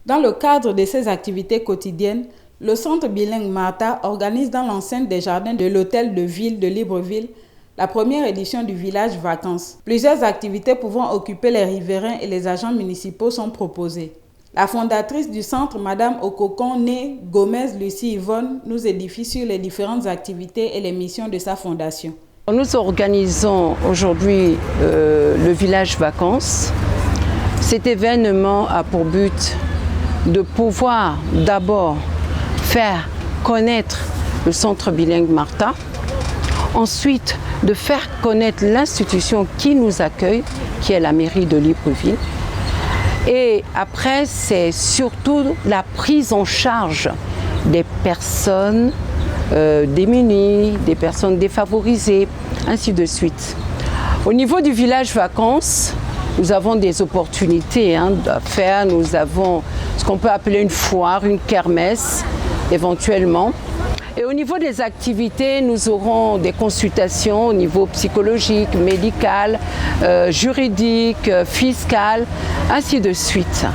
Dans le cadre de ses activités quotidiennes, le centre bilingue Martha organise dans l'enceinte des jardins de l'hôtel de ville de Libreville la première édition du village vacances. Plusieurs activités pouvant occuper les riverains et les agents municipaux sont proposées. La fondatrice du centre, Madame Okokon, née Gomez Lucie Yvonne, nous édifie sur les différentes activités et les missions de sa fondation. Nous organisons aujourd'hui le village vacances. Cet événement a pour but de pouvoir d'abord faire connaître le centre bilingue Martha, ensuite de faire connaître l'institution qui nous accueille, qui est la mairie de Libreville. Et après, c'est surtout la prise en charge des personnes démunies, des personnes défavorisées, ainsi de suite. Au niveau du village vacances, nous avons des opportunités à faire. Nous avons ce qu'on peut appeler une foire, une kermesse, éventuellement. Et au niveau des activités, nous aurons des consultations au niveau psychologique, médical, juridique, fiscal, ainsi de suite.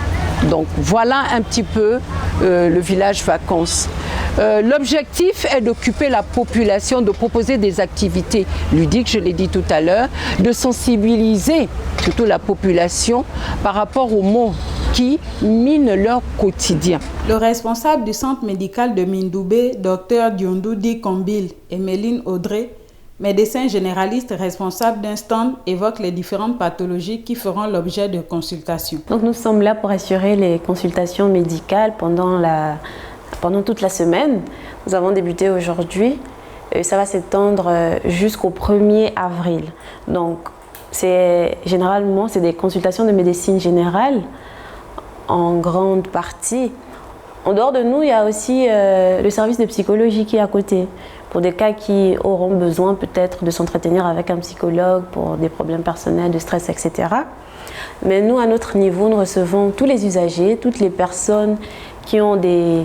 Donc voilà un petit peu le village vacances. L'objectif est d'occuper la population, de proposer des activités ludiques, je l'ai dit tout à l'heure, de sensibiliser surtout la population par rapport aux maux qui minent leur quotidien. Le responsable du centre médical de Mindoubé, Dr Diondou Di Kombil et Méline Audrey, médecin généraliste responsable d'un stand, évoque les différentes pathologies qui feront l'objet de consultations. Donc nous sommes là pour assurer les consultations médicales pendant toute la semaine. Nous avons débuté aujourd'hui et ça va s'étendre jusqu'au 1er avril. Donc généralement c'est des consultations de médecine générale en grande partie. En dehors de nous, il y a aussi le service de psychologie qui est à côté, pour des cas qui auront besoin peut-être de s'entretenir avec un psychologue pour des problèmes personnels, de stress, etc. Mais nous, à notre niveau, nous recevons tous les usagers, toutes les personnes qui ont des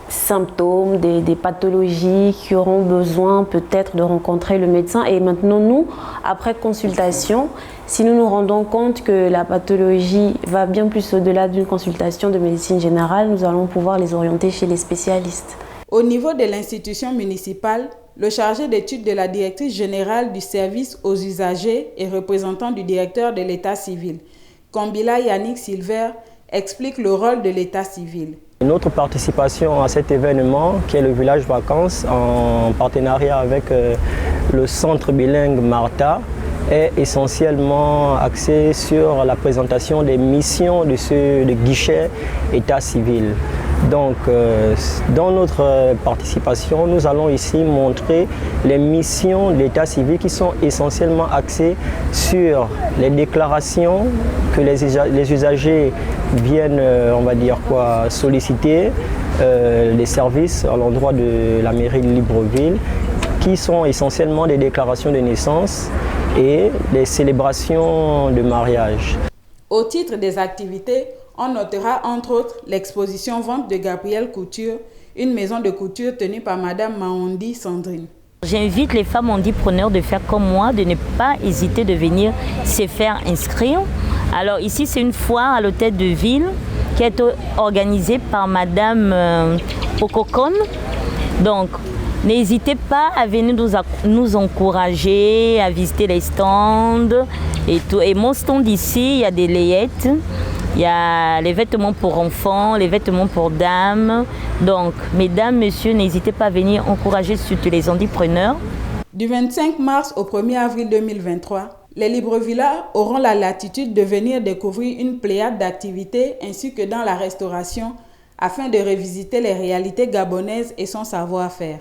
symptômes, des pathologies, qui auront besoin peut-être de rencontrer le médecin. Et maintenant, nous, après consultation, si nous nous rendons compte que la pathologie va bien plus au-delà d'une consultation de médecine générale, nous allons pouvoir les orienter chez les spécialistes. Au niveau de l'institution municipale, le chargé d'études de la directrice générale du service aux usagers et représentant du directeur de l'état civil, Kombila Yannick Silver, explique le rôle de l'état civil. Notre participation à cet événement, qui est le village vacances, en partenariat avec le centre bilingue Martha, est essentiellement axée sur la présentation des missions de ce guichet état civil. Donc, dans notre participation, nous allons ici montrer les missions de l'état civil qui sont essentiellement axées sur les déclarations que les usagers viennent, on va dire quoi, solliciter, les services à l'endroit de la mairie de Libreville, qui sont essentiellement des déclarations de naissance et des célébrations de mariage. Au titre des activités, on notera entre autres l'exposition Vente de Gabrielle Couture, une maison de couture tenue par Madame Maondi Sandrine. J'invite les femmes handipreneurs de faire comme moi, de ne pas hésiter de venir se faire inscrire. Alors ici, c'est une foire à l'hôtel de ville qui est organisée par Madame Okokon. Donc, n'hésitez pas à venir nous encourager, à visiter les stands et tout. Et mon stand ici, il y a des layettes, il y a les vêtements pour enfants, les vêtements pour dames. Donc, mesdames, messieurs, n'hésitez pas à venir encourager surtout les handipreneurs. Du 25 mars au 1er avril 2023, les Librevillards auront la latitude de venir découvrir une pléiade d'activités ainsi que dans la restauration afin de revisiter les réalités gabonaises et son savoir-faire.